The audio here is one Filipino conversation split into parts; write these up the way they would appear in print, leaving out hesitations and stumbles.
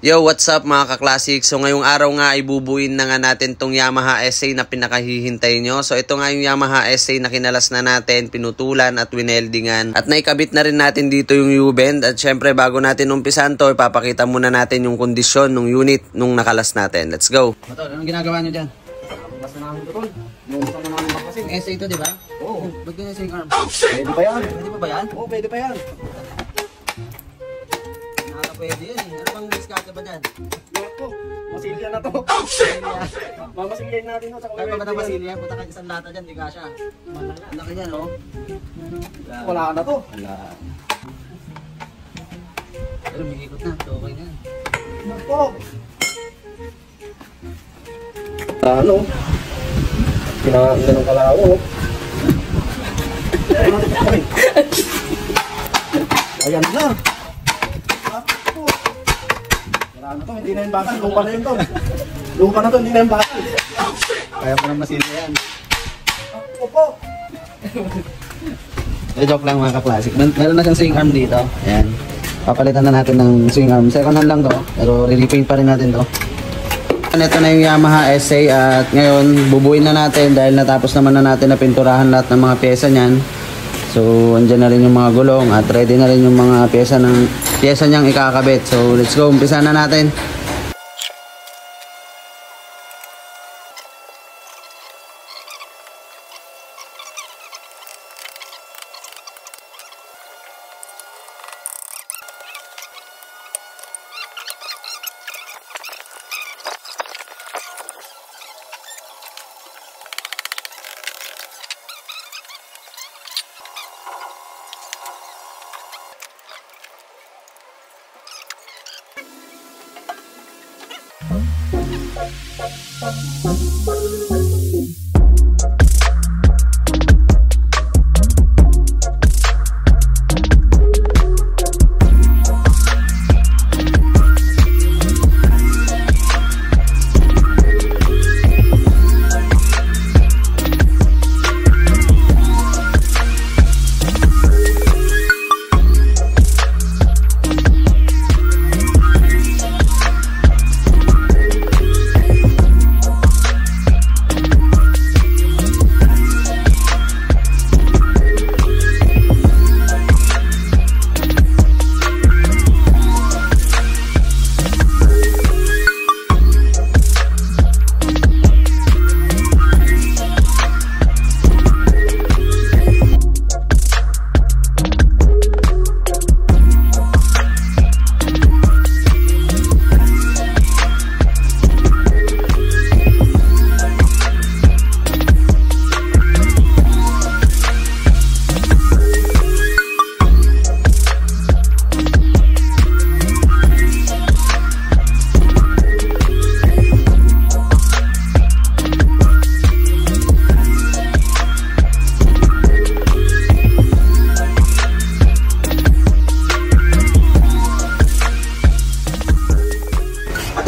Yo, what's up mga ka-classic? So ngayong araw nga ay bubuin na nga natin tong Yamaha SA na pinakahihintay nyo. So ito nga yung Yamaha SA na kinalas na natin, pinutulan at wineldingan. At naikabit na rin natin dito yung U-bend. At syempre bago natin umpisan to, ipapakita muna natin yung kondisyon ng unit nung nakalas natin. Let's go! Matol, anong ginagawa nyo dyan? Basta namin ito, tol. Yung gusto mo namin bakasin. SA ito, di ba? Oo. Ba't ganyan sa yung arm? Pwede pa yan. Pwede pa ba yan? Oo, pwede pa yan. Pwede yan eh. Ano bang diskarte ba dyan? Ito, masilya na to. Mamasilyain natin no, sa Kaya pa ba ito masilya? Punta ka isang lata dyan, di ka siya. Ang laki dyan, oh. Wala ka na to. Wala. Pero may ikot na. So, okay na yan. Ito. Ano? Kinakain ng kalawo. Ayan na. Ano to, hindi na yung bakal, lupa na yun to. Lupa na to, hindi na yung bakal. Kaya pa nang masilya yan. Opo. Joke lang mga ka-classic. Meron na siyang swing arm dito. Ayan. Papalitan na natin ng swing arm. Second hand lang to. Pero re-repaint pa rin natin to. Ito na yung Yamaha SA at ngayon bubuin na natin dahil natapos naman na natin na pinturahan lahat ng mga pyesa niyan. So andyan na rin yung mga gulong at ready na rin yung mga pyesa niyang ikakabit. So let's go, umpisa na natin.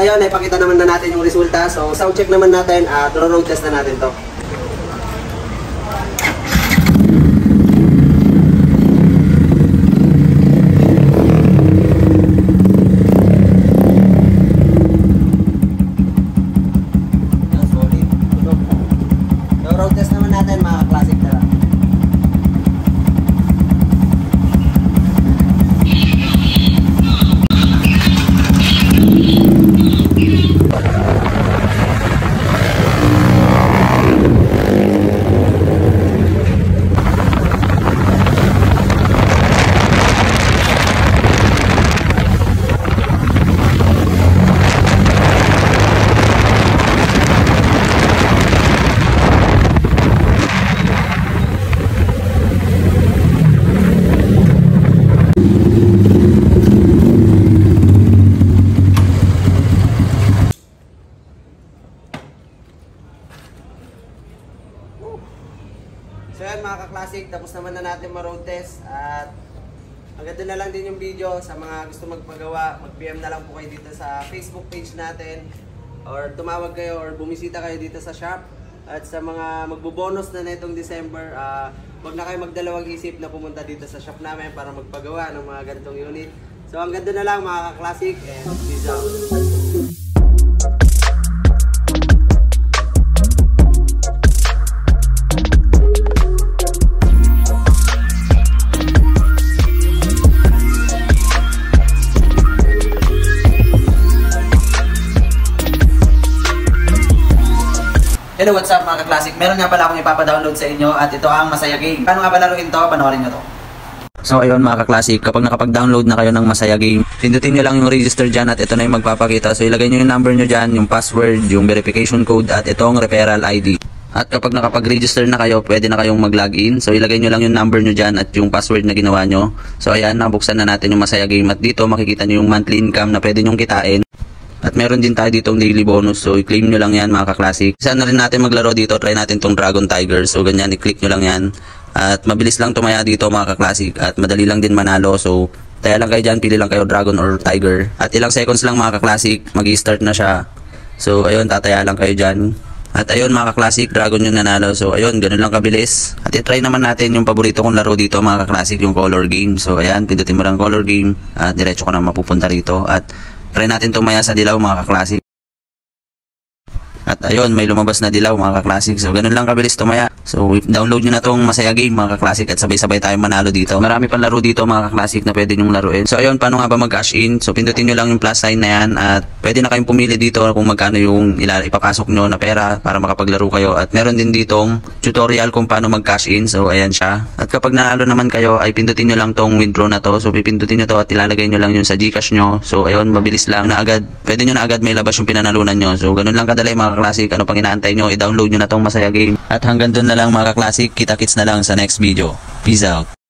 Ayun, ipakita naman na natin yung resulta. So, sound check naman natin at road test na natin to. So, road test naman natin mga classic na lang. So yan mga ka-classic, tapos naman na natin ma-road test at hanggang doon na lang din yung video. Sa mga gusto magpagawa, mag-PM na lang po kayo dito sa Facebook page natin or tumawag kayo or bumisita kayo dito sa shop. At sa mga magbubonus na netong December, wag na kayo magdalawang isip na pumunta dito sa shop namin para magpagawa ng mga ganitong unit. So hanggang doon na lang mga ka-classic and peace out. Hello, what's up mga ka-classic? Meron nga pala akong ipapadownload sa inyo at ito ang Masaya Game. Paano nga ba laruin to? Panoorin nyo to. So ayun mga ka-classic, kapag nakapag-download na kayo ng Masaya Game, pindutin nyo lang yung register dyan at ito na yung magpapakita. So ilagay nyo yung number nyo dyan, yung password, yung verification code at itong referral ID. At kapag nakapag-register na kayo, pwede na kayong mag-login. So ilagay nyo lang yung number nyo dyan at yung password na ginawa nyo. So ayan, nabuksan na natin yung Masaya Game at dito makikita nyo yung monthly income na pwede nyong kitain. At meron din tayo ditong daily bonus. So i-claim nyo lang yan mga ka-classic. Isa na rin natin maglaro dito. Try natin tong Dragon Tiger. So ganyan, i-click nyo lang yan. At mabilis lang tumaya dito mga ka-classic. At madali lang din manalo. So taya lang kayo dyan. Pili lang kayo Dragon or Tiger. At ilang seconds lang mga ka-classic. Mag-i-start na siya. So ayun, tataya lang kayo dyan. At ayun mga ka-classic, Dragon yung nanalo. So ayun, ganun lang kabilis. At i-try naman natin yung paborito kong laro dito mga ka-classic, yung color game. So ayan, pindutin mo lang color game. At diretso ko na mapupunta rito. At try natin tumaya sa dilaw mga ka-classic. At ayun, may lumabas na dilaw mga ka-classic. So ganun lang kabilis tumaya. So download nyo na tong Masaya Game mga ka-classic at sabay-sabay tayo manalo dito. Marami pang laro dito mga ka-classic na pwede nyong laruin. So ayun, paano nga ba mag-cash in? So pindutin nyo lang yung plus sign na yan at pwede na kayong pumili dito kung magkano yung ipapasok nyo na pera para makapaglaro kayo. At meron din ditong tutorial kung paano mag-cash in. So ayan siya. At kapag nanalo naman kayo ay pindutin nyo lang tong withdraw na to. So pipindutin nyo to at ilalagay nyo lang yun sa Gcash nyo. So ayun, mabilis lang na agad. Pwede nyo na agad may labas yung pinanalunan nyo. So ganun lang kadali mga ka-classic. Ano pang inaantay nyo? I-download nyo na tong Masaya Game. At hanggang doon na lang mga ka-classic. Kita-kits na lang sa next video. Peace out.